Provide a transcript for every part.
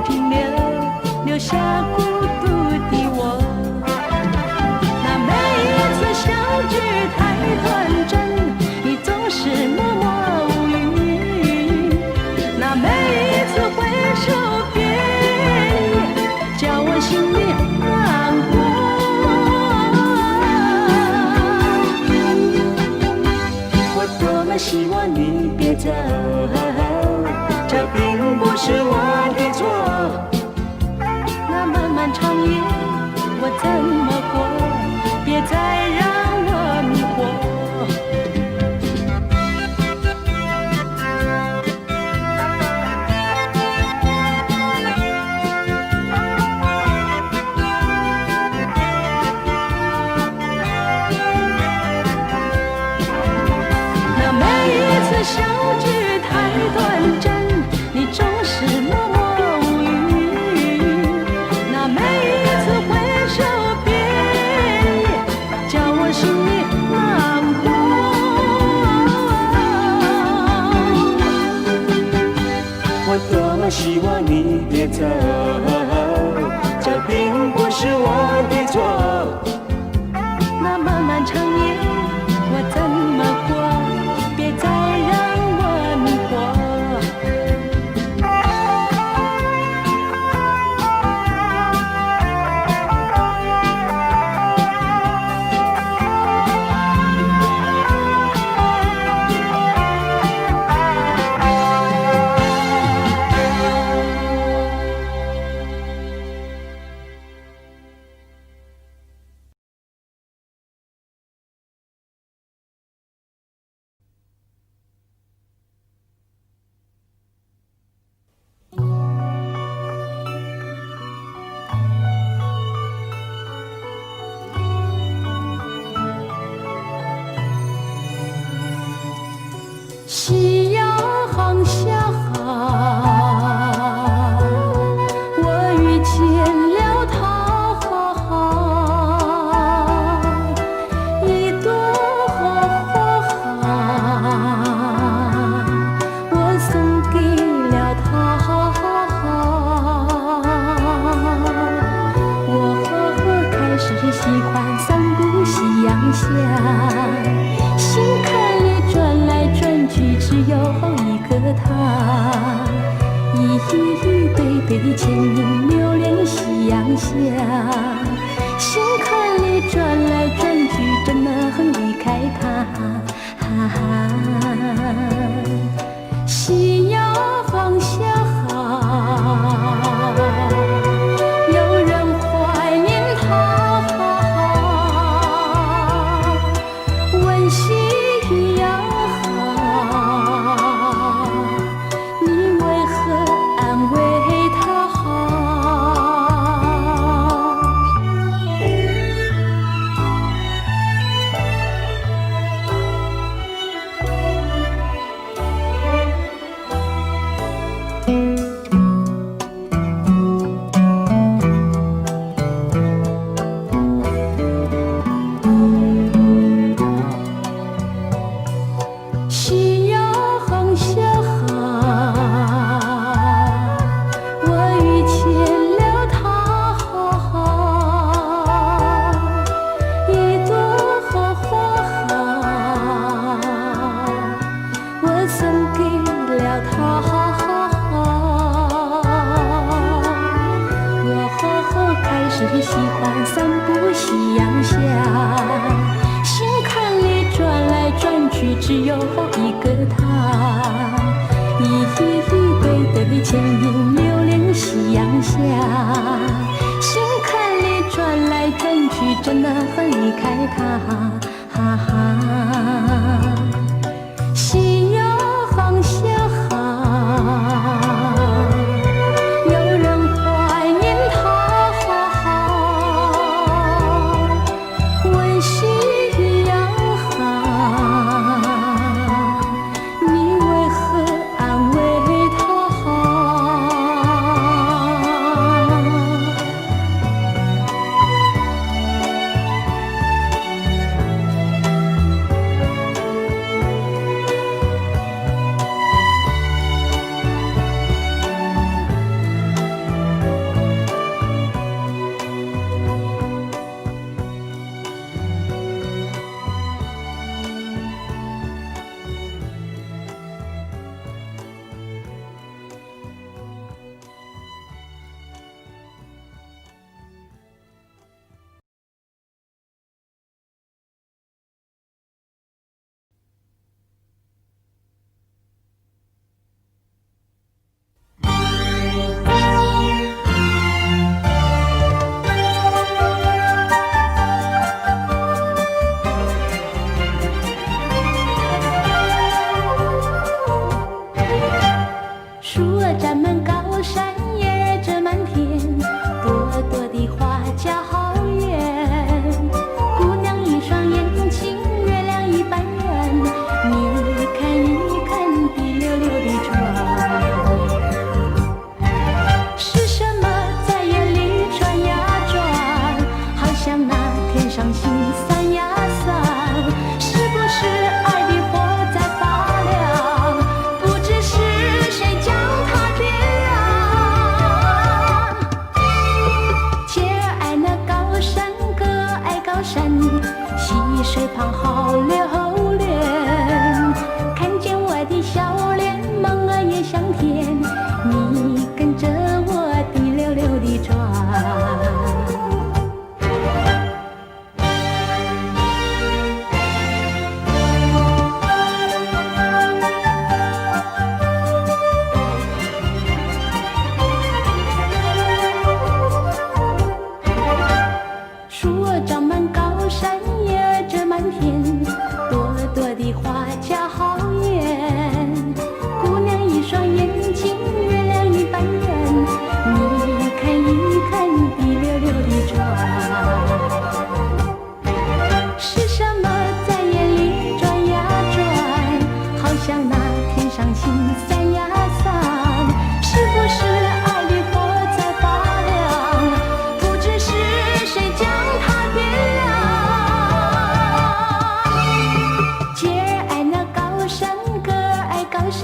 停留，留下孤独的我。那每一次相聚太短暂，你总是默默无语。那每一次挥手别离，叫我心里难过。我多么希望你别走，这并不是我的错。那漫漫长夜我怎么过？别再让我迷惑。那每一次相聚太短暂，你总是默默无语。那每一次挥手别离，叫我心里难过。我多么希望你别走，这并不是我的错。那漫漫长夜我怎么过？别再让我迷惑。夕阳下，我遇见了他，一朵花，我送给了他。我开始喜欢散步夕阳下，心坎里转来转去，只有一个他，一对对倩影流连夕阳下，心坎里转来转去，怎能离开他？夕阳下，有人怀念他，问夕阳，你为何安慰他？夕阳下，我遇见了他，一朵花，我送给了他。我开始喜欢散步夕阳下，心坎里转来转去，只有一个他，一对对倩影流连夕阳下，心坎里转来转去，怎能离开他？夕阳下，有人怀念他，问夕阳，你为何安慰他？的笑脸，梦儿也香甜，你跟着我滴溜溜地转。树儿长满高山，叶儿遮满天，朵朵的花恰好艳。姑娘一双眼睛，月亮一般圆，你看一看，滴溜溜地转。是什么在眼里转呀转？好像那天上星散呀散，是不是爱的火在发亮？不知是谁将它点亮。姐儿爱那高山，哥儿爱高山，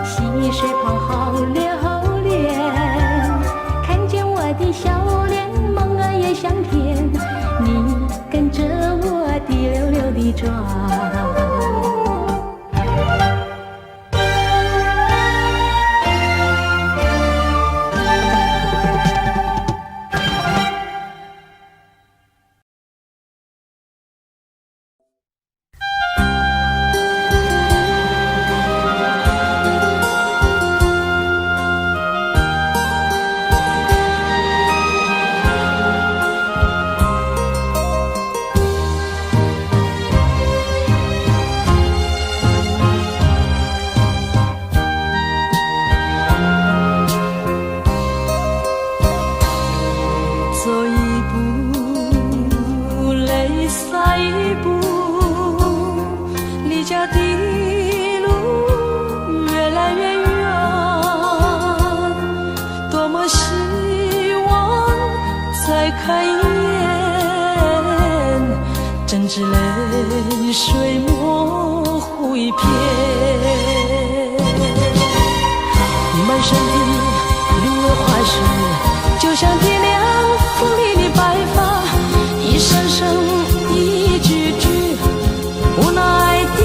溪水旁好留恋。看见我的笑脸，梦儿也香甜，你跟着我滴溜溜地转。走一步，泪洒一步，离家的路越来越远，多么希望再看一眼，真挚泪水模糊一片，满身的芦苇花絮，就像天亮风里的白发，一声声一句句无奈的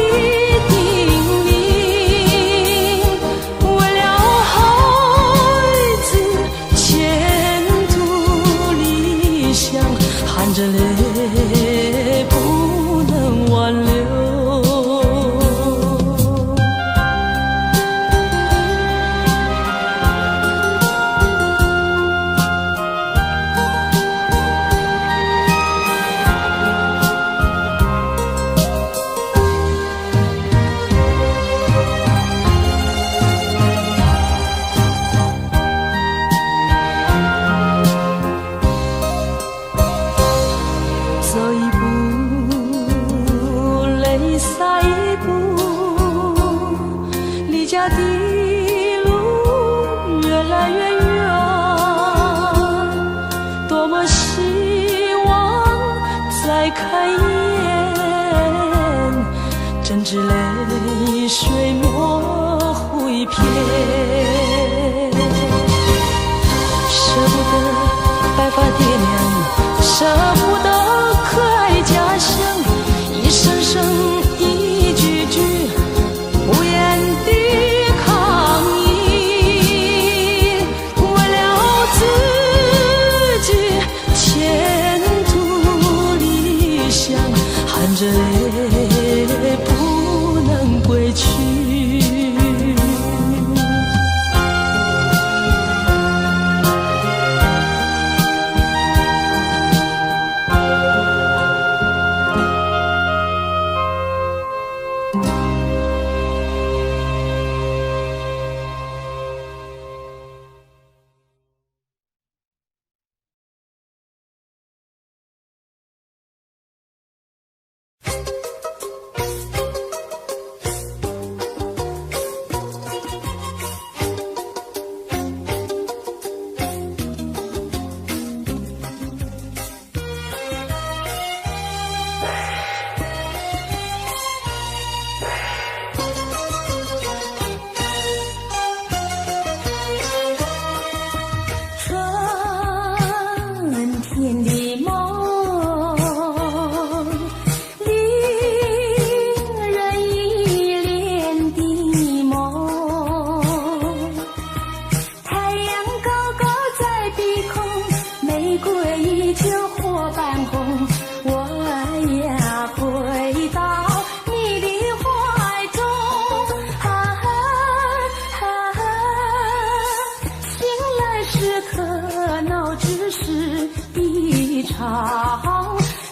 叮咛，为了孩子前途理想，含着泪不能挽留。走一步，泪洒一步，离家的路越来越远，多么希望再看一眼，真挚泪水模糊一片，舍不得白发爹娘，舍不得可爱家乡，一声声一句句无言的抗议，为了自己前途理想，含着泪不能归去。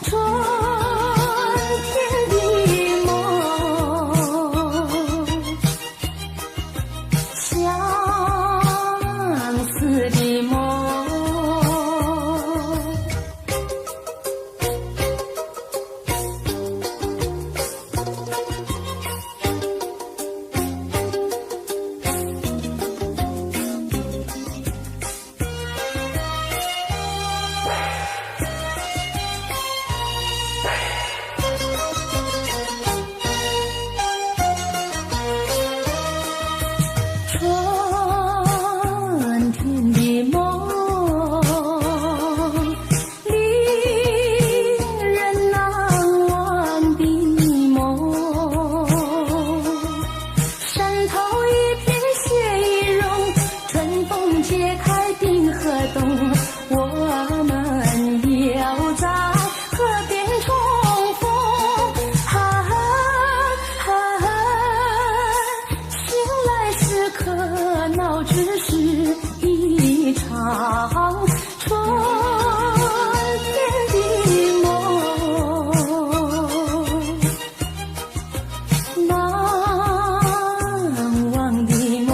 春天的梦，相思的梦。春天的梦，令人难忘的梦。山头一片雪意融，春风解开冰河冻。我们要在河边重逢。醒来时可闹只是一场春天的梦，难忘的梦。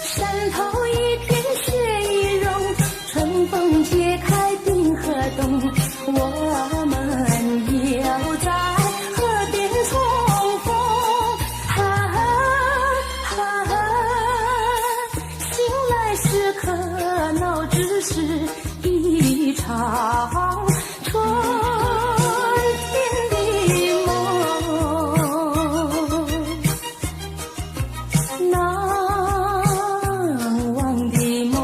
山头一片雪意融，春风解开冰河冻。我们要在河边重逢。醒来时可闹只是一场春天的梦，难忘的梦。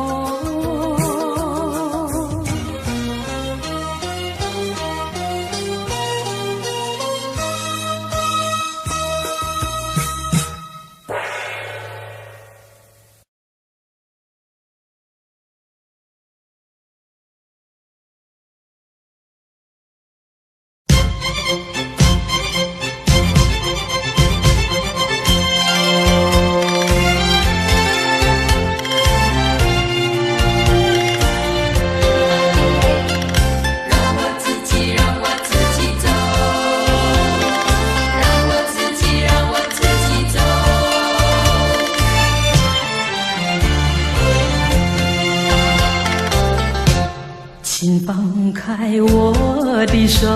请放开我的手，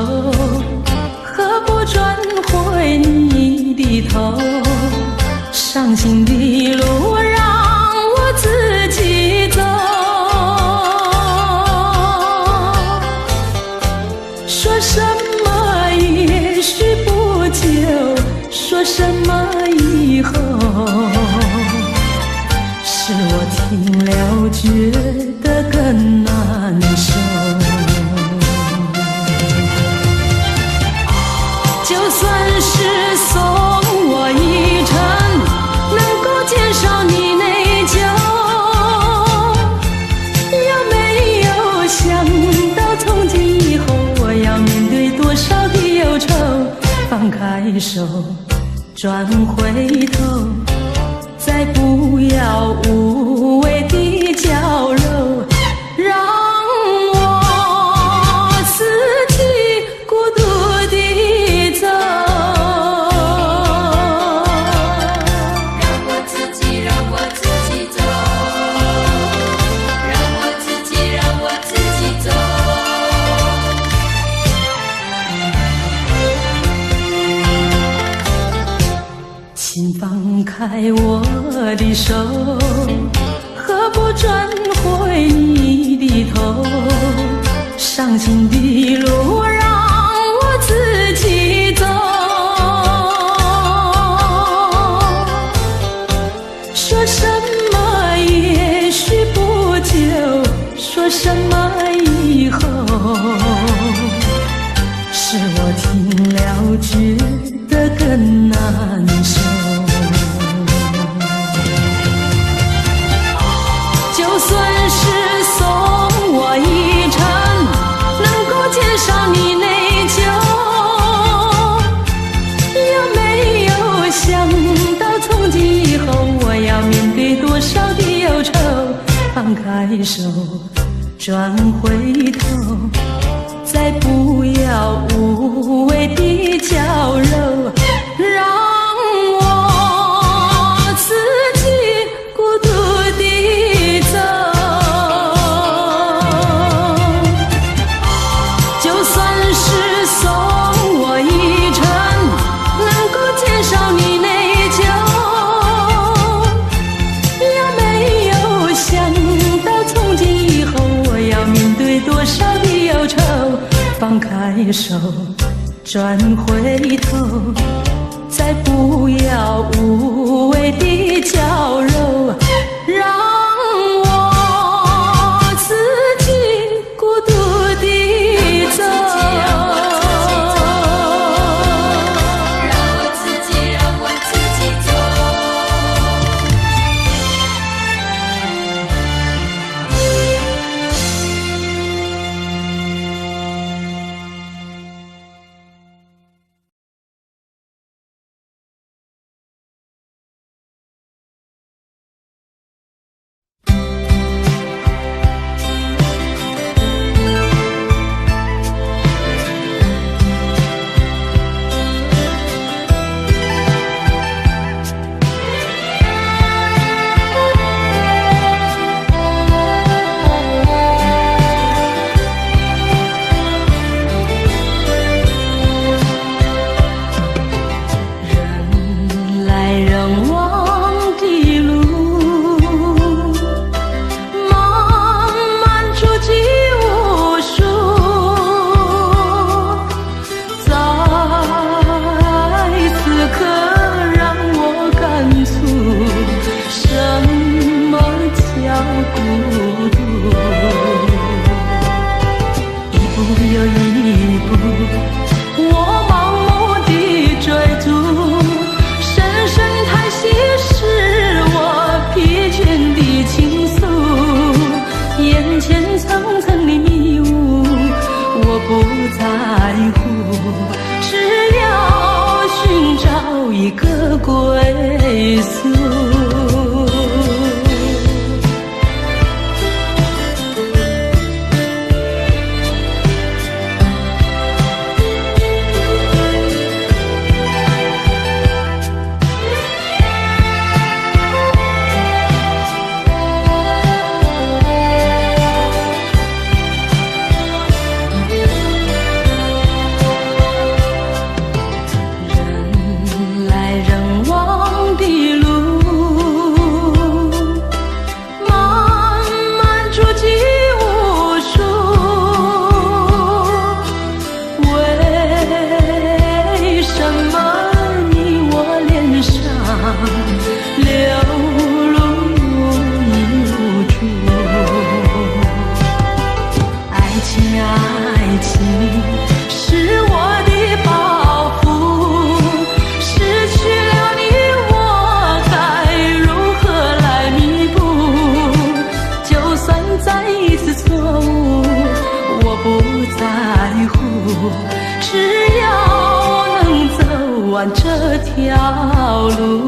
何不转回你的头？伤心的路让我自己走。说什么也许不久，说什么以后，是我听了觉得更难受。就算是送我一程，能够减少你内疚，有没有想到从今以后我要面对多少的忧愁？放开手，转回头，再不要无谓的娇柔，让我自己孤独地走。让我自己走，让我自己走。请放开我的手，何不转回你的头？伤心的路让我自己走。说什么也许不久，说什么以后，是我听了觉得更难受。就算是送我一程，能开手，转回头，再不要无谓的娇柔，让我自己孤独地走。就算是送我一程，能够减少你内疚，也没有想到从今以后我要面对多少的忧愁。放开手，转回头，再不要无谓的娇柔，让我自己孤独地走。归宿。只要能走完这条路。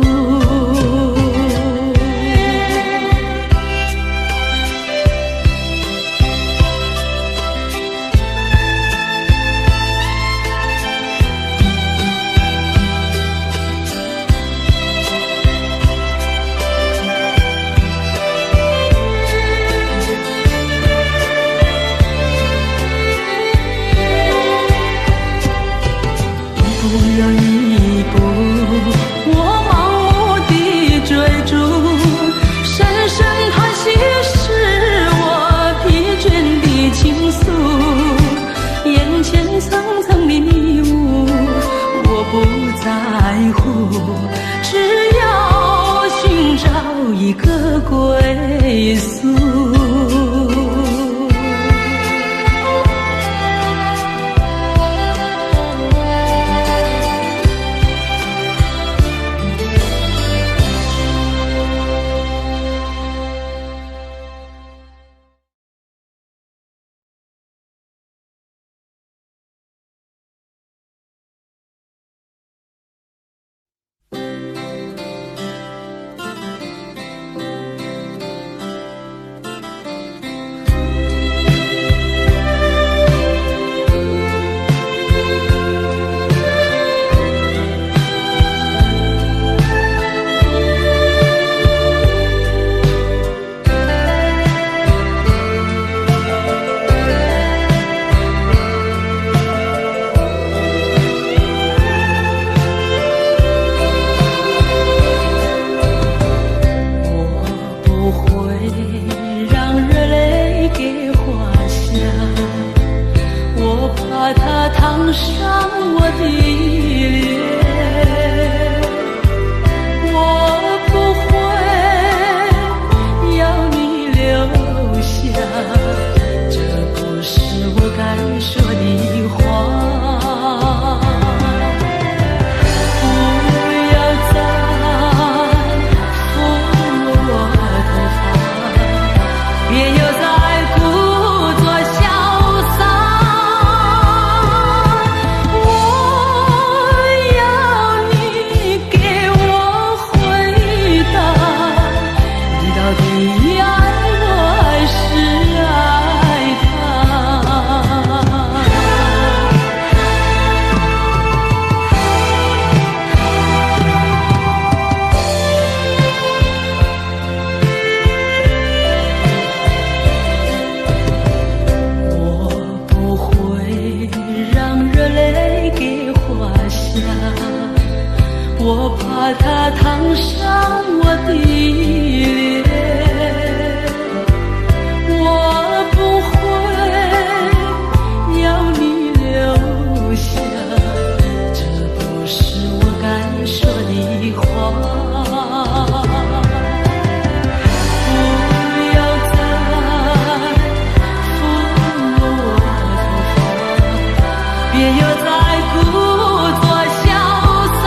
在乎，只要寻找一个归宿。上我的脸，我不会要你留下，这不是我该说的话。不要再抚摸我头发，别又再故作潇洒。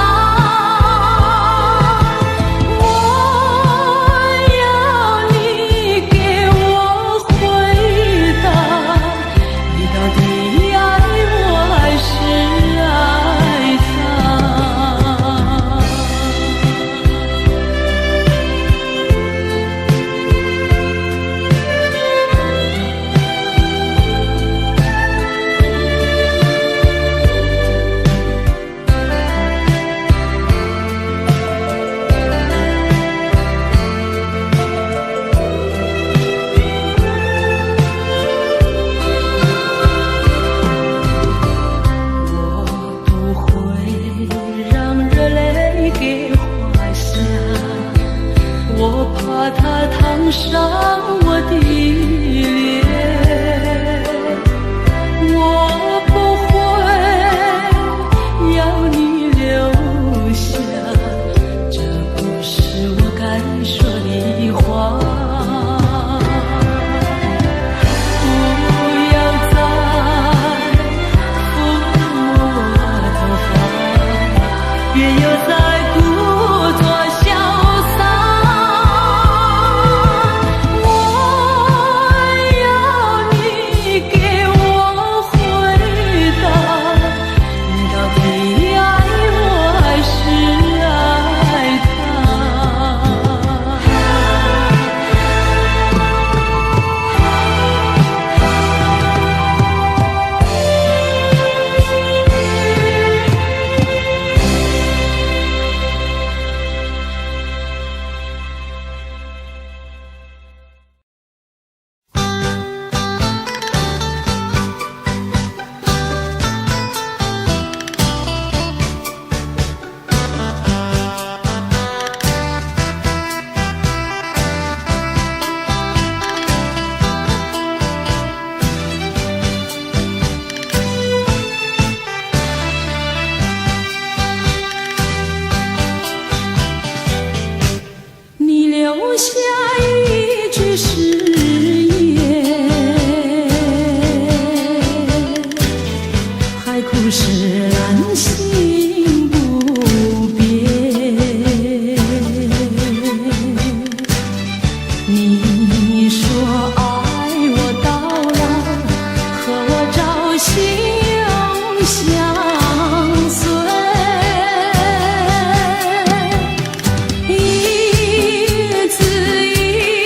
我要你给我回答，你到底爱我还是爱他？我不会让热泪给花下，我怕它烫伤我的脸。我不会要你留下，这不是我该说的话。不要再抚摸我头发，别又再故作潇洒。我要你给我回答，你到底爱我还是爱他？你留下一句誓言，海枯石烂心不变。你说爱我到老，和我朝夕相随。一字一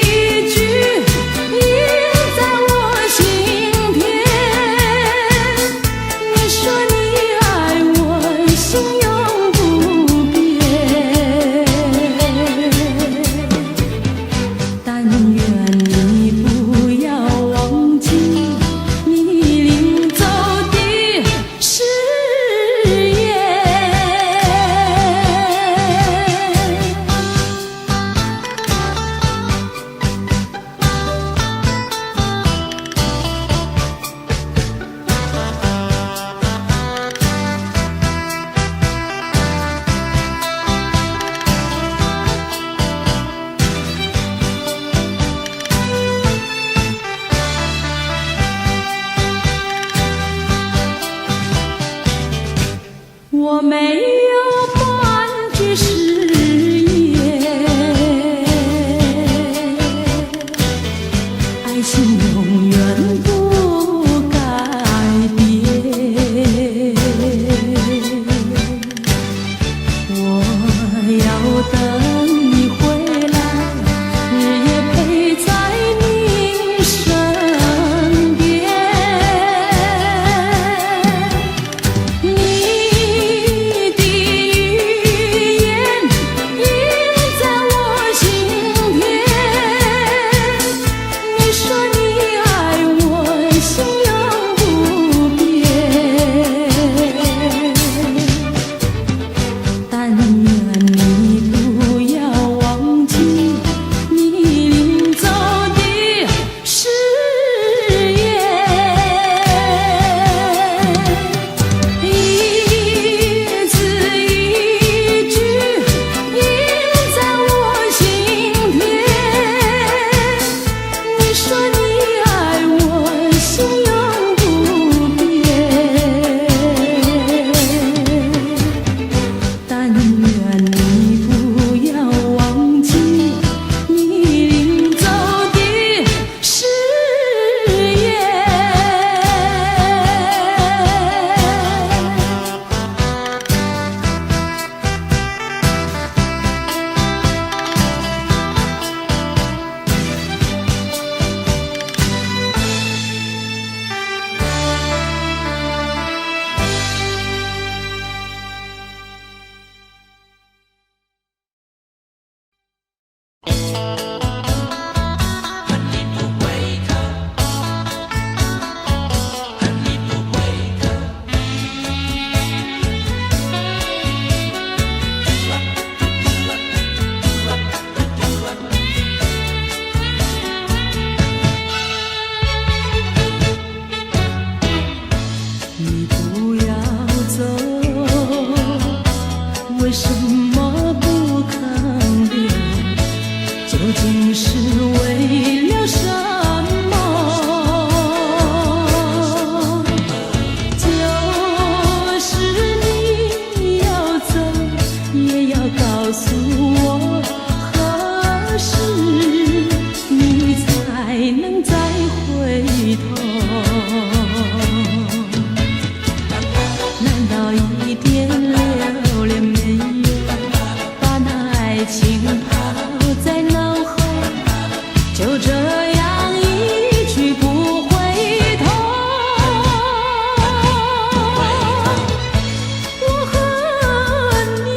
竟是为了什么？就是你要走，也要告诉我，何时你才能再回头？难道一点留恋没有，把那爱情抛在脑后，就这样一去不回头？我和你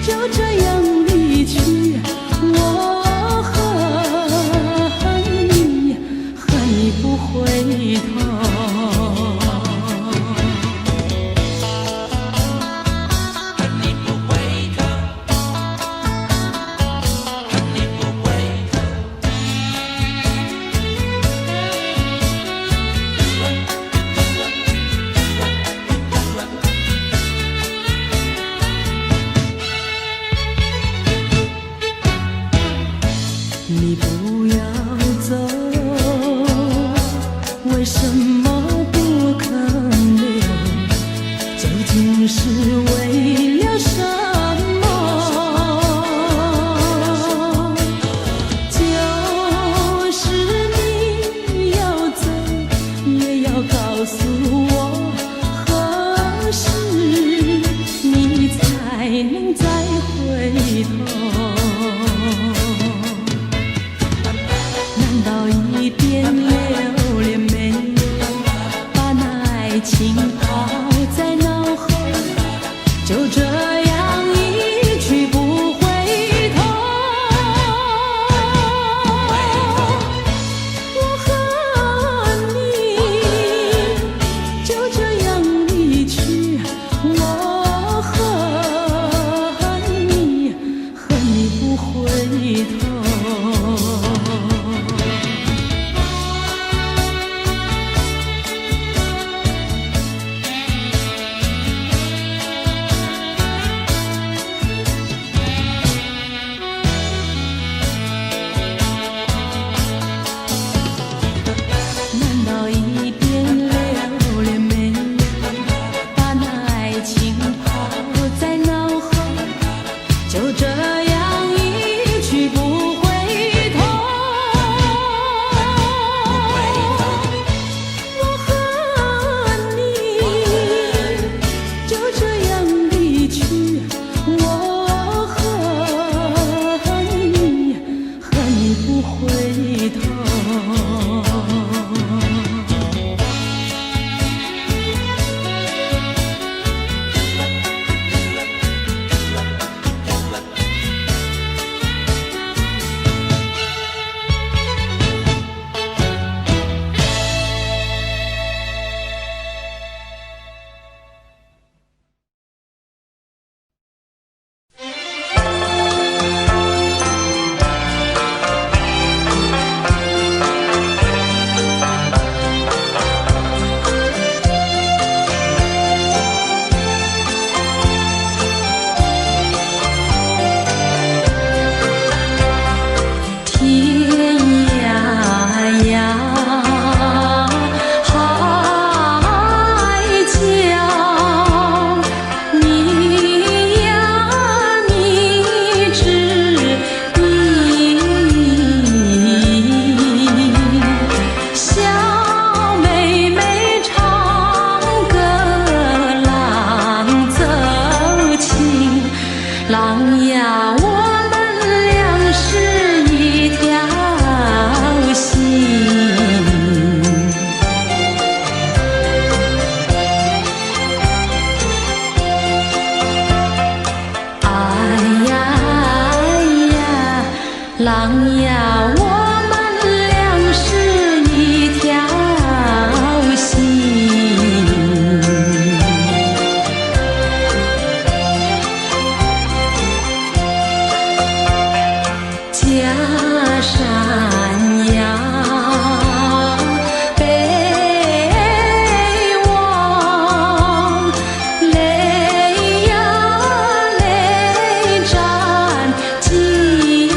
就这样离去，我恨你，恨你不回头。你不要走，为什么不肯留？究竟是为了什么？就是你要走，也要告诉我，何时你才能再回头？难道一点留恋没有，把那爱情抛在脑后，就这样一去不回头？我和你就这样离去，我恨你，恨你不回头。难道一点留恋没有，把那爱情抛在脑后，就这样一去不回头？我和你就这样离去，我恨你，恨你不回头。郎呀，我们俩是一条心，假山呀北望，泪呀泪沾襟。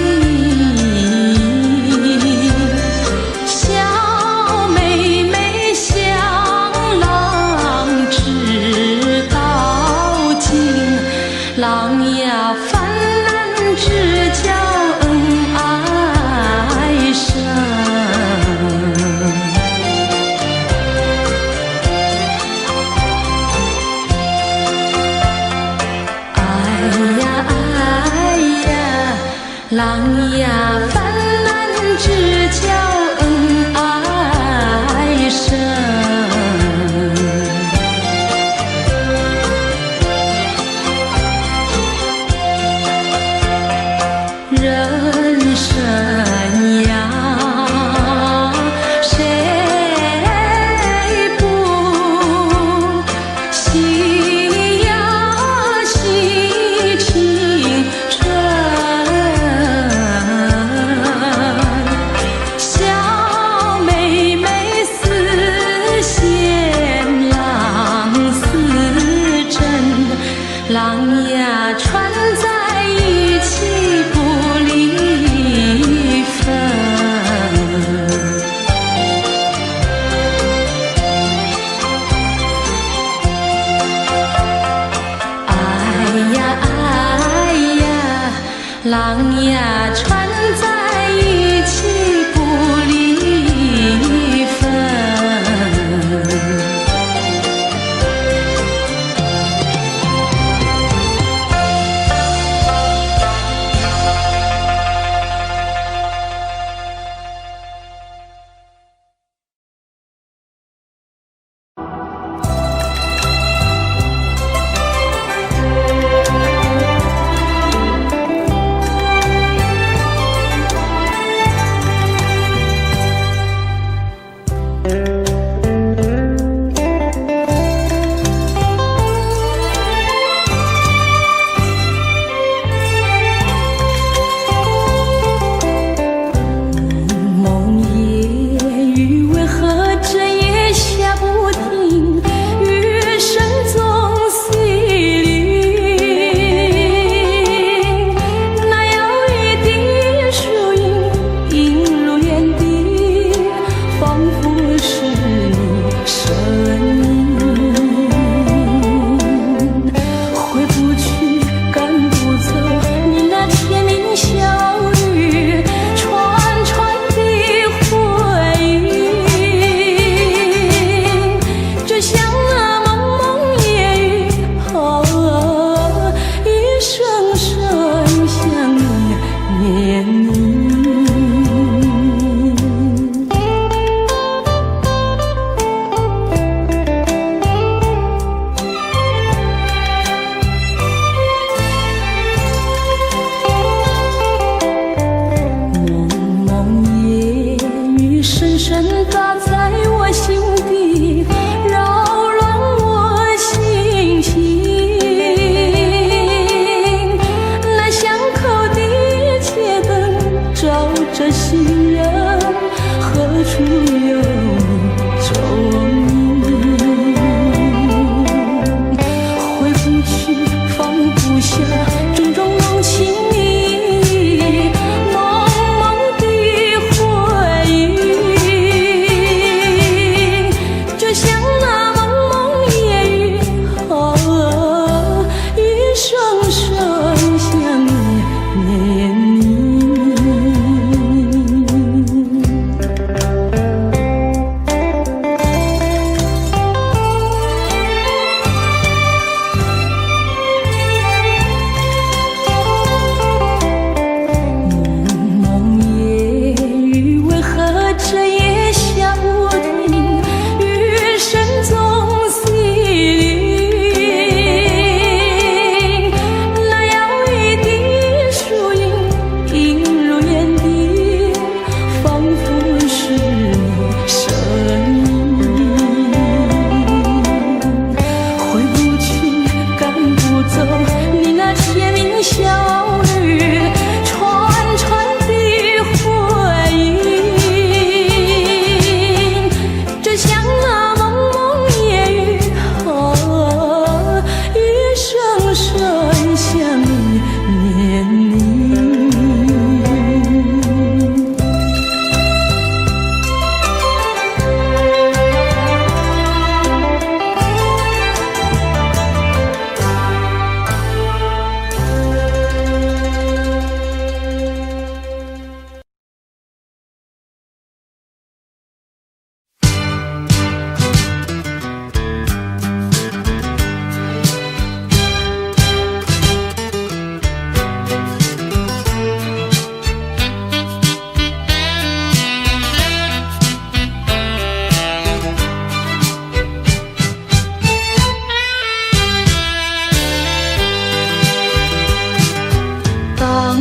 狼呀泛滥只叫恩爱深，人生呀浪呀船在一起不离分，爱呀爱呀，浪呀船在一起不离分。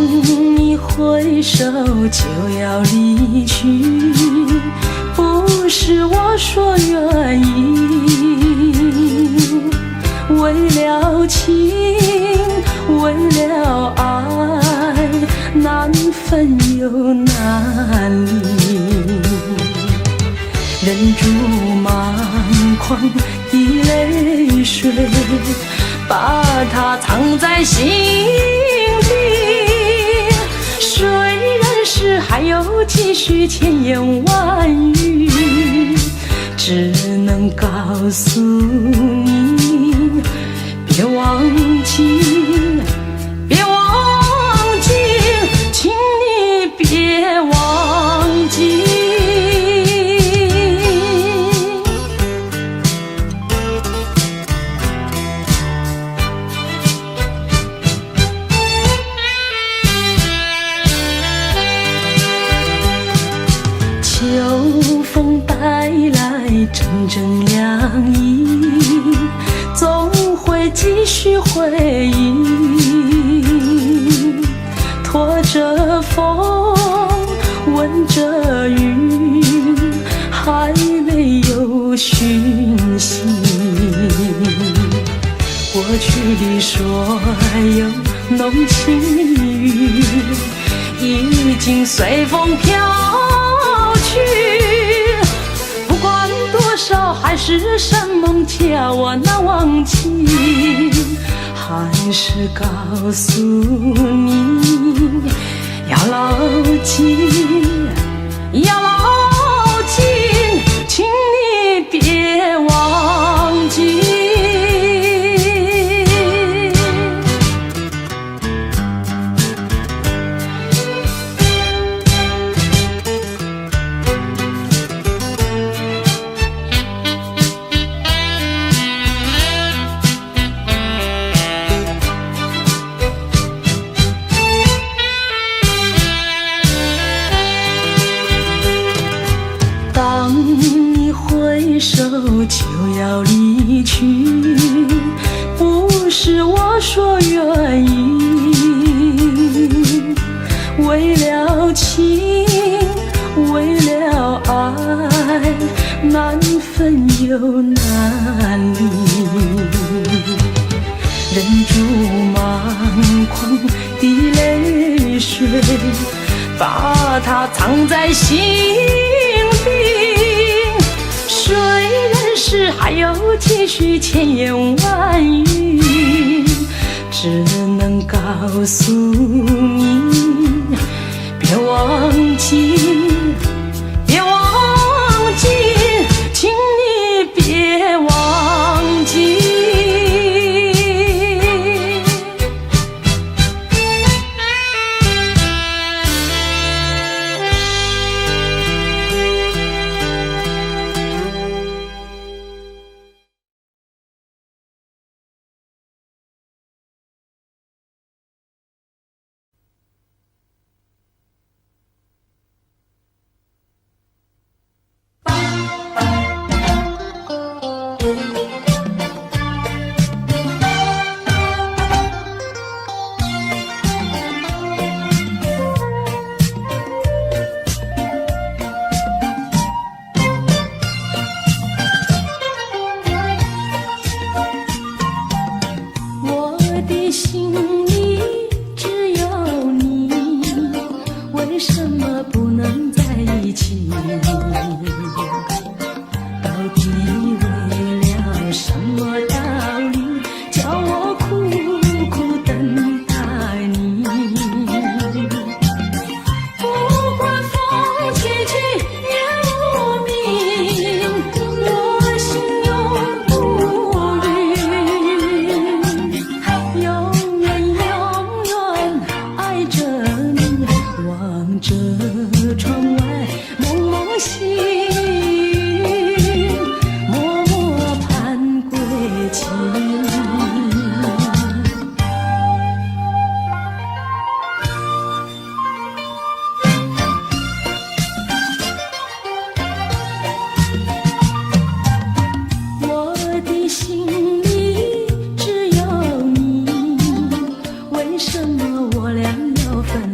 你回首就要离去，不是我说愿意，为了情，为了爱，难分又难离，忍住满眶的泪水，把它藏在心底。虽然是还有几许千言万语，只能告诉你，别忘记，别忘记，请你别忘记。秋风带来阵阵凉意，总会继续回忆，拖着风，闻着雨，还没有讯息。过去的所有浓情蜜语，已经随风飘去，不管多少海誓山盟叫我难忘记，还是告诉你，要牢记，要牢记，请你别忘记。当你回首就要离去，不是我说愿意，为了情，为了爱，难分又难离，忍住满眶的泪水，把它藏在心底。虽然是还有几许千言万语，只能告诉你，别忘记，别忘记，请你别忘记。心里只有你，为什么不能在一起？到底为了什么道理，叫我苦苦等待你？不管风起起夜无明，我心永不渝，永远永远爱着你，望着窗外蒙蒙细雨，默默盼归期。我的心里只有你，为什么我俩要分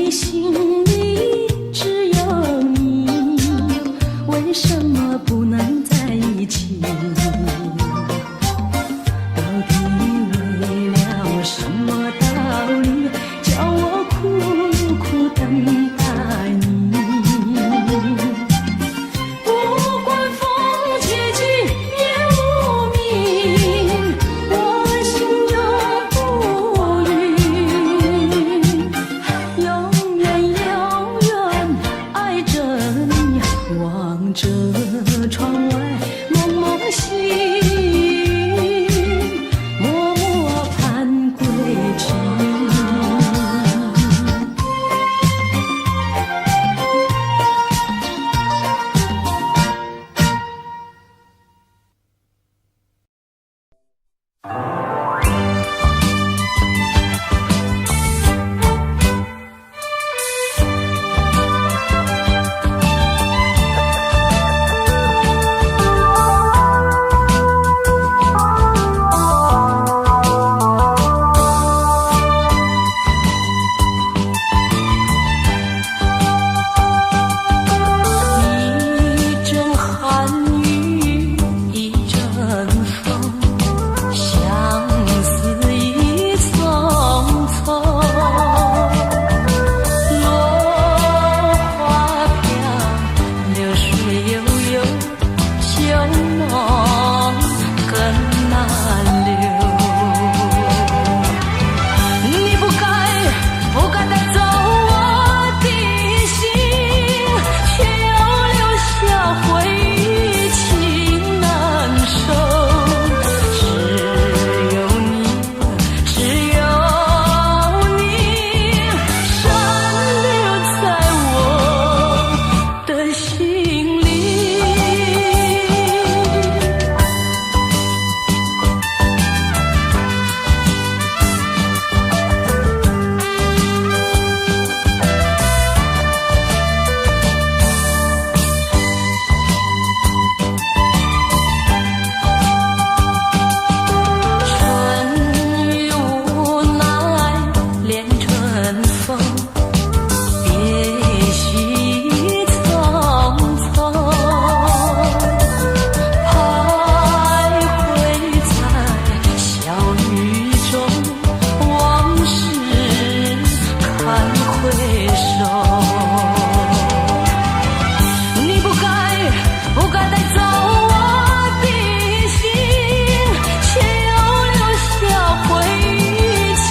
心里只有你，为什么不能在一起？到底为了什么道理，叫我苦苦等待你？不管风凄凄夜无明，我心中不语，永远永远爱着你，望着窗外蒙蒙星，默默盼归期。一阵寒雨，一阵风，相思已匆匆。落花飘，流水悠悠，旧梦更难留。你不该带走我的心，却又留下回忆，情难收。只有你，深留在我的心里。春雨无奈恋春风，别绪匆匆，徘徊在小雨中，往事看回首。你不该带走我的心，却又留下回忆，情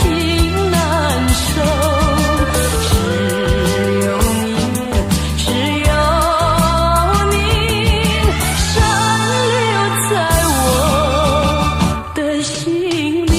难收。只有你，深留在我的心里。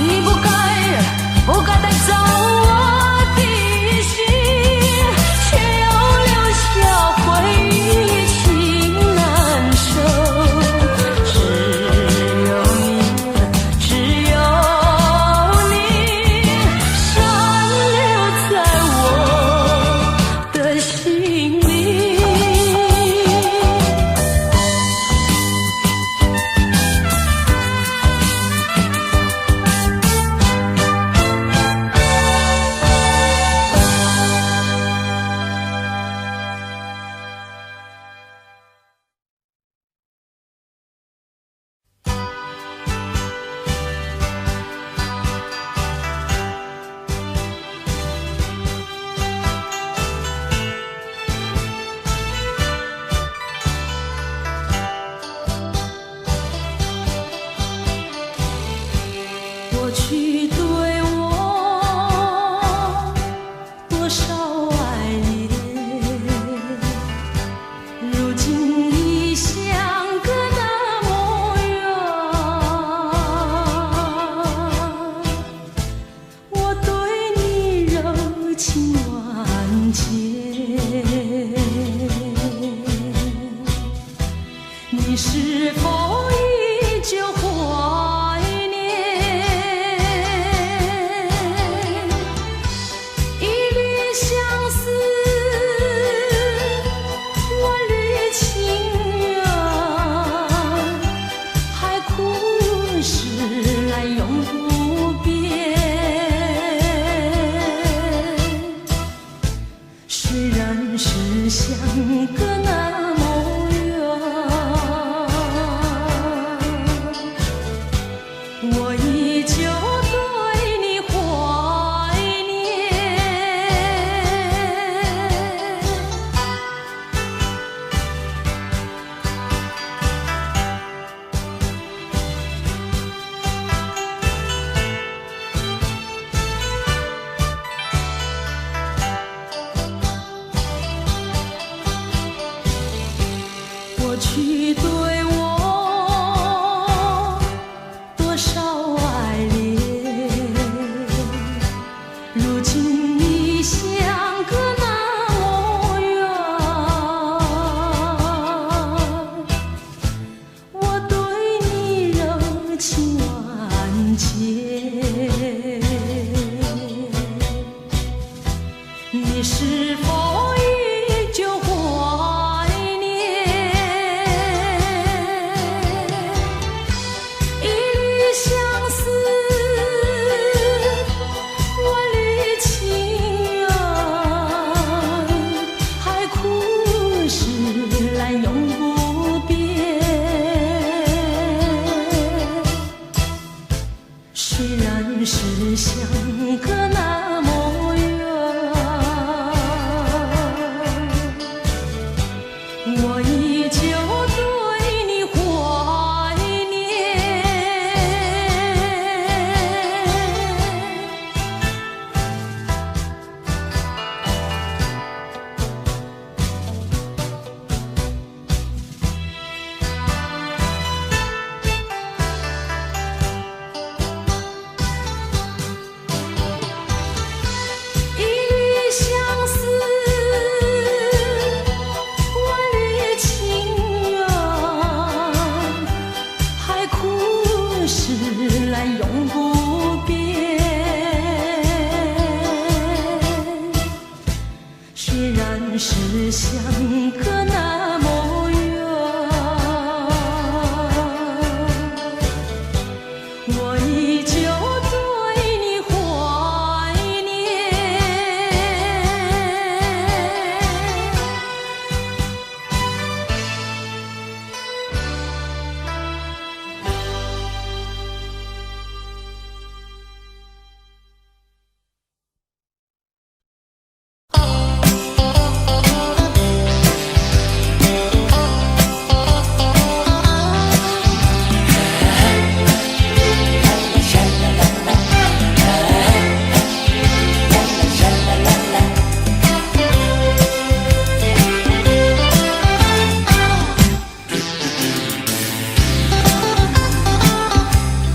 你不该带走我的心，却又留下回忆，情难收。只有你，深留在我的心里。过去对我多少爱恋，如今已相隔那么远。我对你柔情万千，是否依旧怀念一缕相思，万缕情缘，海枯石烂永不变。虽然是相隔那么远，我依旧对你怀念。过去对我多少爱恋，如今已相隔那么远。我对你热情万千，你是否依旧怀念一缕相思，万缕情缘，海枯石烂永不变。虽然是相隔那么远，我依旧对你怀念。一缕相思，万缕情缘，海枯石烂永不变。虽然是相隔那么远，我依旧对你怀念。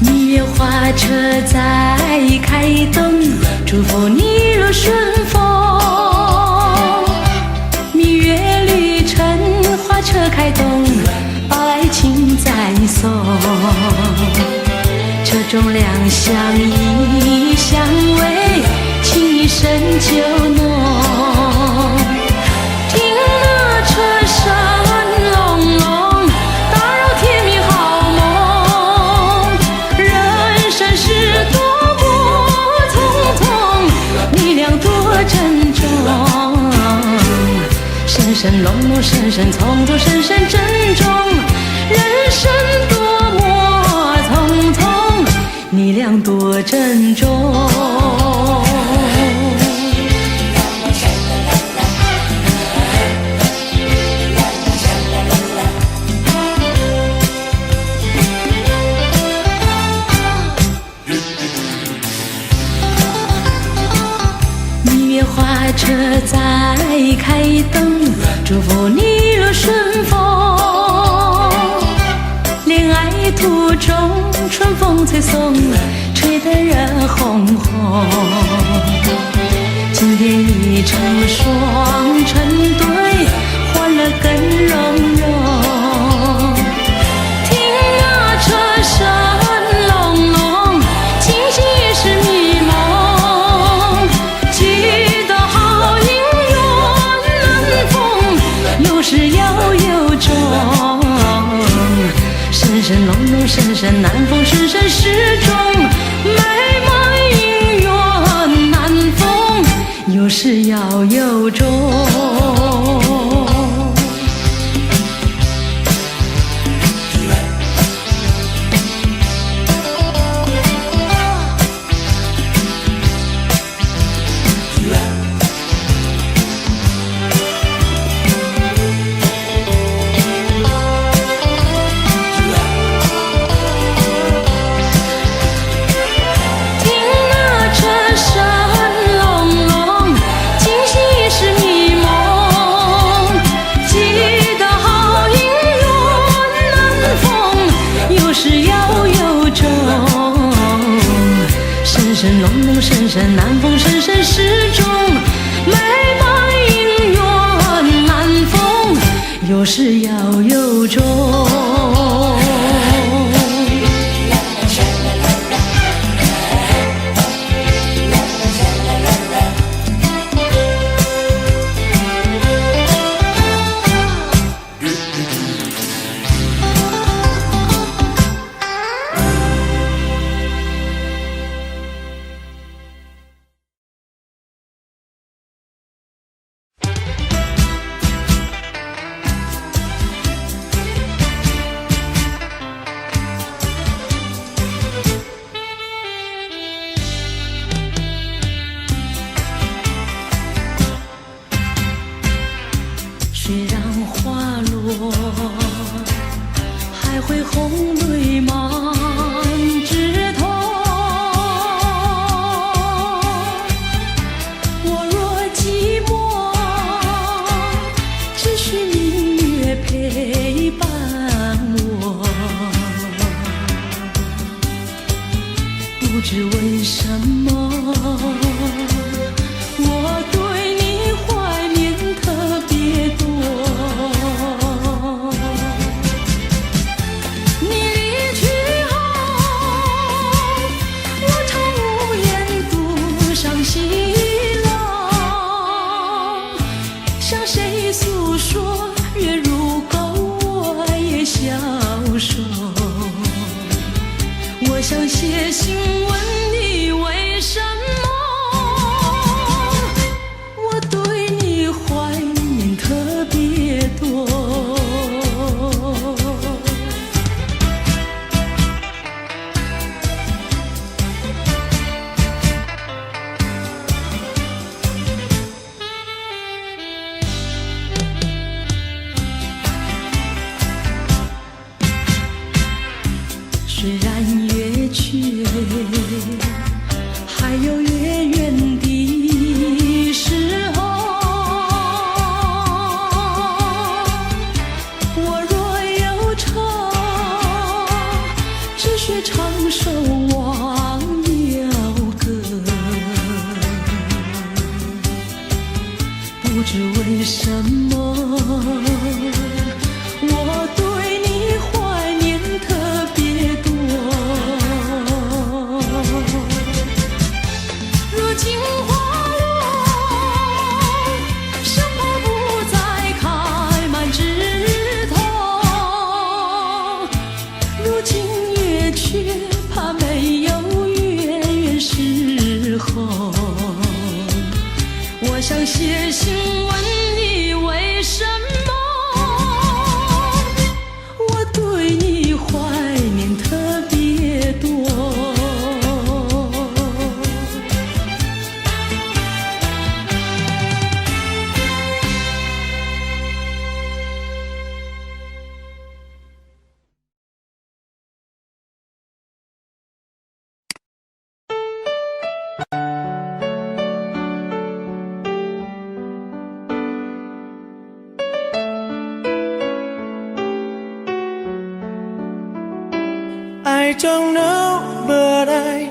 蜜月花车在开动，祝福你如顺风。蜜月旅程，花车开动，把爱情再送。车中两相依相偎，情意深就浓。听那车声隆隆，打扰甜蜜好梦。人生是多么匆匆，你俩多珍重。深深隆隆，深深匆匆，深深珍重。人生多么匆匆，你俩多珍重。蜜月花车在开动，祝福你如顺风。恋爱途中，春风吹送，吹得人红红。今天已成双成对，欢乐更融融。深南风，深深时钟，美梦姻缘难逢，有始要有终。深深南风，深深时钟，美梦姻缘难逢，有始要有终。虽然花落，还会红泪满枝头。我若寂寞，只需明月陪伴我。不知为什么，我对你怀念特别多。你离去后，我常无言独上西浪，向谁诉说？月如钩，我也消瘦。我想写信问你为什么，我对你怀念特别多。虽然月缺，还有月圆的时候。我若忧愁，只需唱首忘忧歌。不知为什么，我对你怀念特别多。如今花落，生怕不再开满枝头。如今月缺，怕没有月圆时候。我想写信问你为什么，我对你怀念特别多。I don't know, but I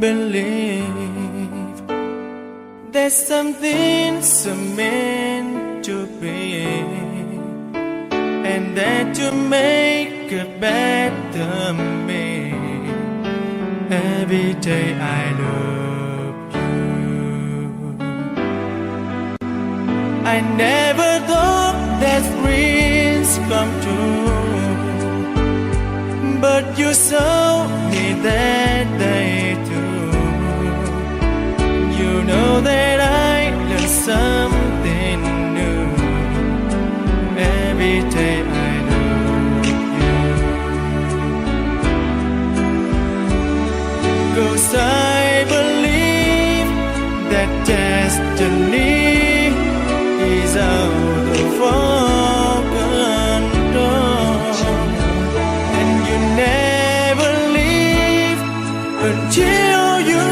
believe there's something so meant to be, and that you make a better me. Every day I love you. I never thought that dreams come true, But you saw me that day too. You know that I learned something new every day I look you. 'Cause I believe that destiny is out of our control, and you never leave until you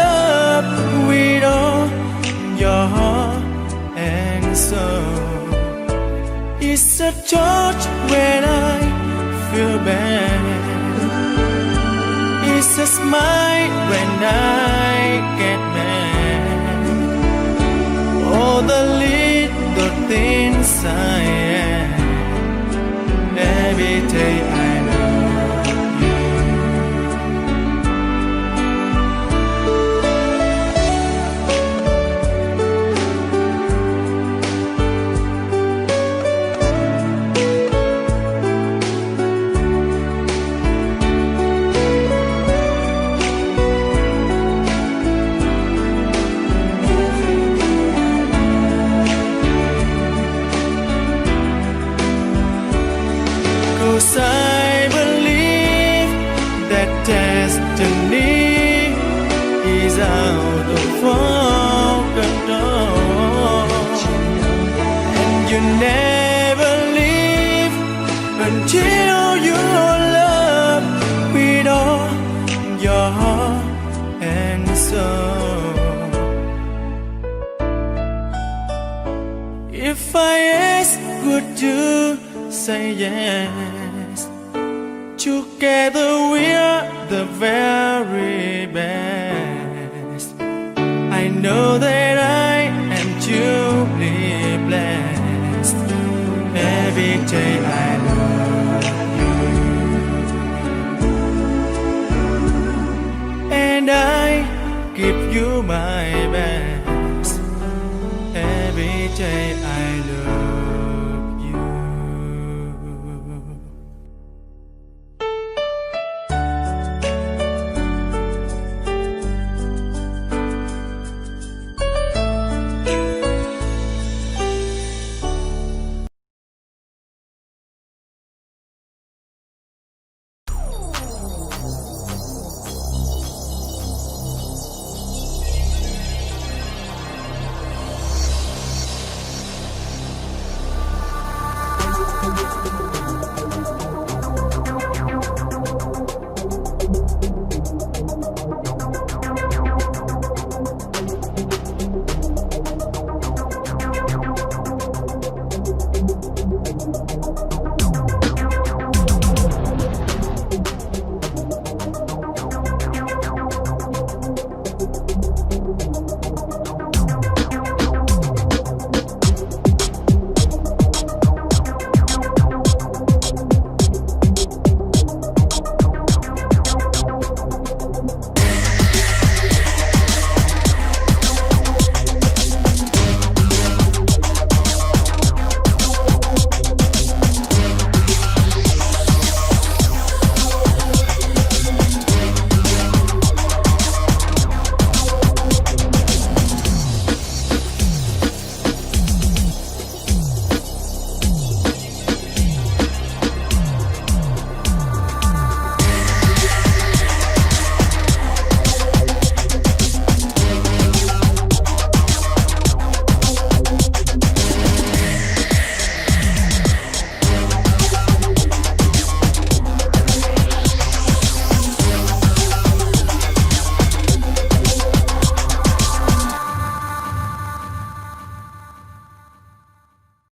love with all your heart and soul. It's a touch when I feel bad. It's a smile when I get mad. All the little things I am. Every day I love you. Cause I believe that destiny is out of our control, and you never leave until you love with all your heart and soul. If I ask, would you say yes? Together we're the very best. I know that I am truly blessed. Every day I love you, and I give you my best. Every day I love you.